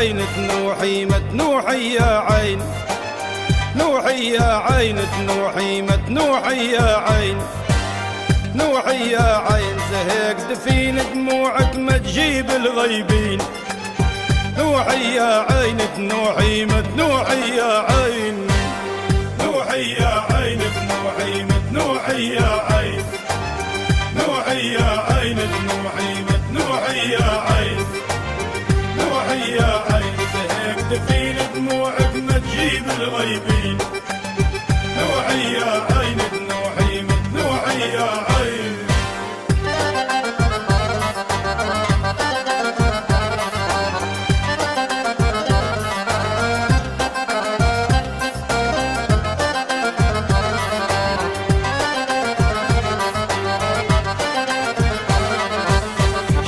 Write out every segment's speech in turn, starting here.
عين تنوحي ما تنوحي يا عين، نوحي يا عين تنوحي ما تنوحي يا عين، نوحي يا عين زهق دفين دموعك ما تجيب الغيبين، نوحي يا عين تنوحي ما تنوحي يا عين، نوحي يا عين تنوحي ما تنوحي يا عين، نوحي يا عين تنوحي ما تنوحي يا عين، نوحي يا عين زهق دفين دموعك ما تجيب الغيبين، نوحي يا عين تنوحي ما تنوحي يا عين.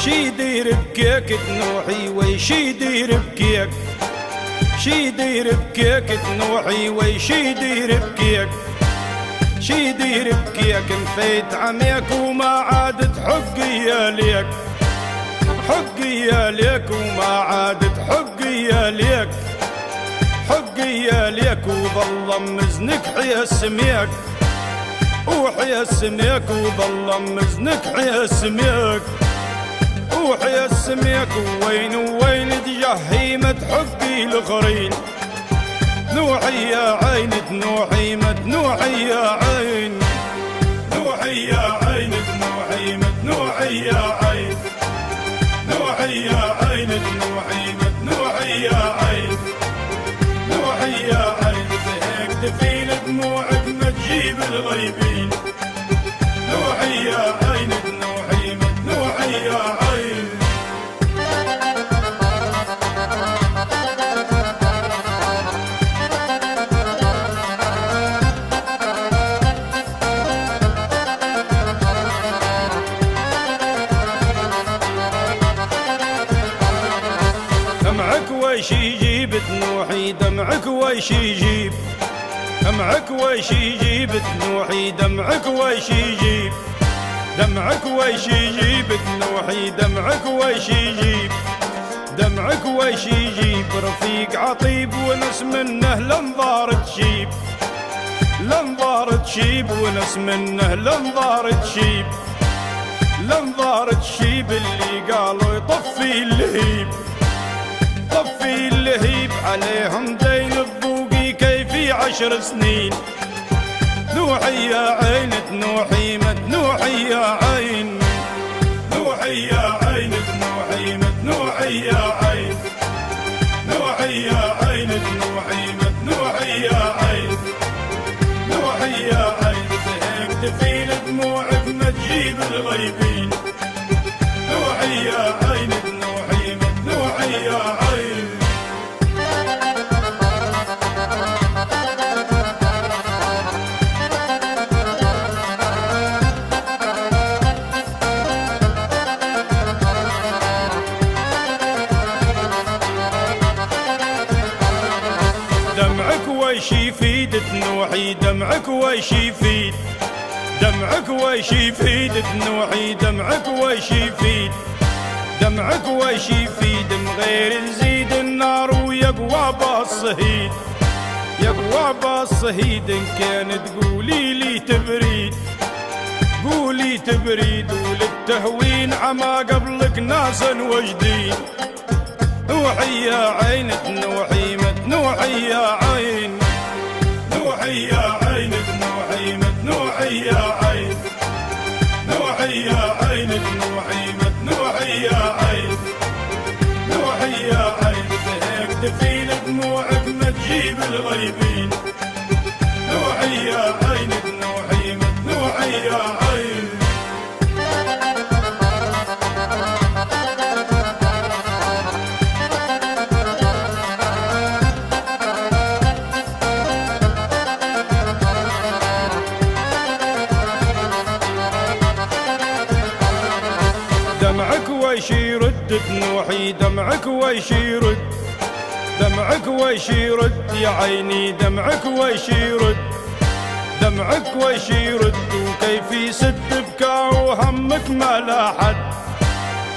شي يدير بكيك تنوحي ويش يدير بكيك، شي يدير بكيك تنوحي ويش يدير بكيك، شي يدير بكيك نفيت عميك وما عادت حقي ليك، حقي ليك وما عادت حقي ليك، حقي ليك وظل مزنك حيا سميك، وحيا سميك وظل مزنك حيا سميك، وحيا سميك وين وين تجهيمة حقي الاخرين، نوحي يا عين تنوحي ما تنوحي يا عين، نوحي يا عين تنوحي ما تنوحي يا عين، نوحي يا عين تنوحي ما تنوحي يا عين، نوحي يا عين زهق دفين دموعك ما تجيب الغيبين، نوحي يا عين تنوحي ما تنوحي يا عين. دمعك ويش يجيب تنوحي دمعك ويش يجيب، دمعك ويش يجيب تنوحي دمعك ويش يجيب، دمعك ويش يجيب تنوحي دمعك ويش يجيب، دمعك ويش يجيب رفيق عطيب ونس منه لنظار تشيب، لنظار تشيب ونس منه لنظار تشيب، لنظار تشيب اللي قالوا يطفي اللهيب، طفي اللهيب عليهم دين الضوقي كيفي 10 سنين، نوحي يا عين تنوحي ما تنوحي يا عين، نوحي يا عين تنوحي ما تنوحي يا عين، نوحي يا عين تنوحي ما تنوحي يا عين، نوحي يا عين زهق دفين دموعك ما تجيب الغيبين، نوحي يا عين تنوحي ما تنوحي يا عين. دمعك ويش يفيد تنوحي دمعك ويش يفيد، دمعك ويش يفيد تنوحي دمعك ويش يفيد، دمعك ويش يفيد من غير يزيد النار ويقوى بالصهيد، يقوى بالصهيد ان كان تقولي لي تبريد، قولي تبريد وللتهوين عما قبلك ناسا وجدين، نوحي يا عين تنوحي ما تنوحي يا عين، نوحي يا عين تنوحي ما تنوحي يا عين، نوحي يا عين تنوحي ما تنوحي يا عين، نوحي يا عين زهق دفين دموعك ما تجيب الغيبين، نوحي يا عين تنوحي ما تنوحي يا عين. دمعك ويش يرد تنوحي دمعك ويش يرد، دمعك ويش يرد يا عيني دمعك ويش يرد، دمعك ويش يرد وكيف يسد بكاء وهمك ما لا حد،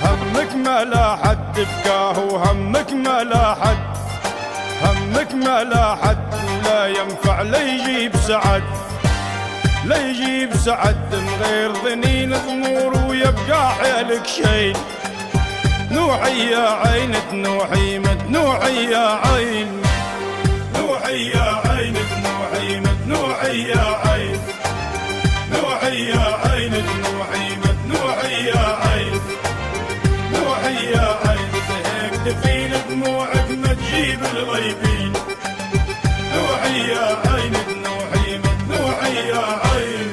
همك همك ما لا حد بكاه وهمك ما لا حد، همك ما لا حد ولا ينفع لا يجيب سعد، لا يجيب سعد من غير ظنين ضمور ويبقى حيلك شي. نوحي يا عين تنوحي متنوحي يا عين، نوحي يا عين تنوحي متنوحي يا عين، نوحي يا عين تنوحي متنوحي يا عين، نوحي يا عين هيك تفين دموعك ما تجيب الغيبين، نوحي يا عين تنوحي متنوحي يا عين.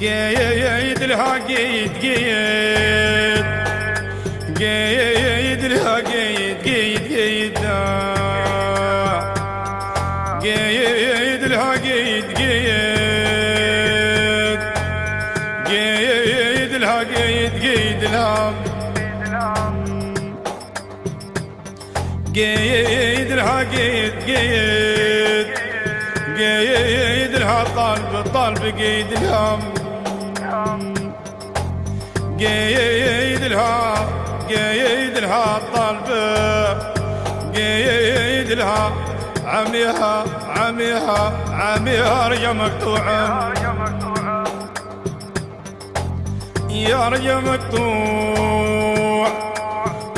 قيد لها قيد قيد قيد لها قيد قيد قيد قيد لها قيد قيد قيد لها قيد قيد لها قيد لها قيد قيد قيد لها طالب طالب قيد لها قيد لها قيد لها طالب قيد لها عميها عميها عميها رجا مقطوعة يا رجا مقطوع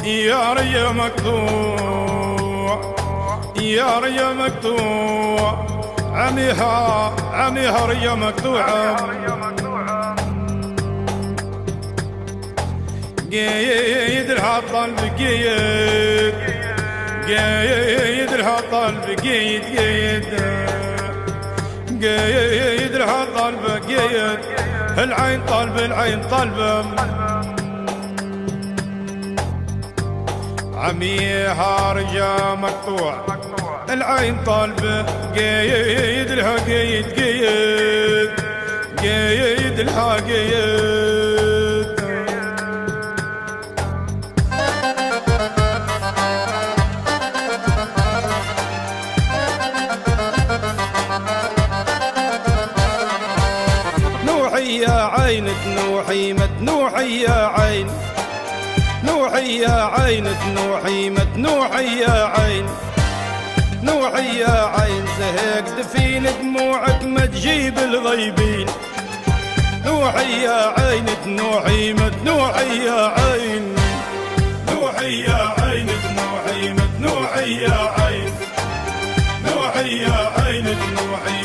يا رجا مقطوع يا رجا مقطوع عميها عميها رجا مقطوعة قيد لها طالب قيد قيد لها طالب قيد قيد قيد لها طالب قيد العين طالب العين طالبه عميها رجا مقطوع العين طالبه قيد لها قيد قيد قيد لها قيد. نوحي يا عين تنوحي متنوحي يا عين، نوحي يا عين تنوحي متنوحي يا عين، نوحي يا عين زهق دفين دموعك ما تجيب الغيبين، نوحي يا عين تنوحي متنوحي يا عين، نوحي يا عين تنوحي متنوحي يا عين، نوحي يا عين تنوحي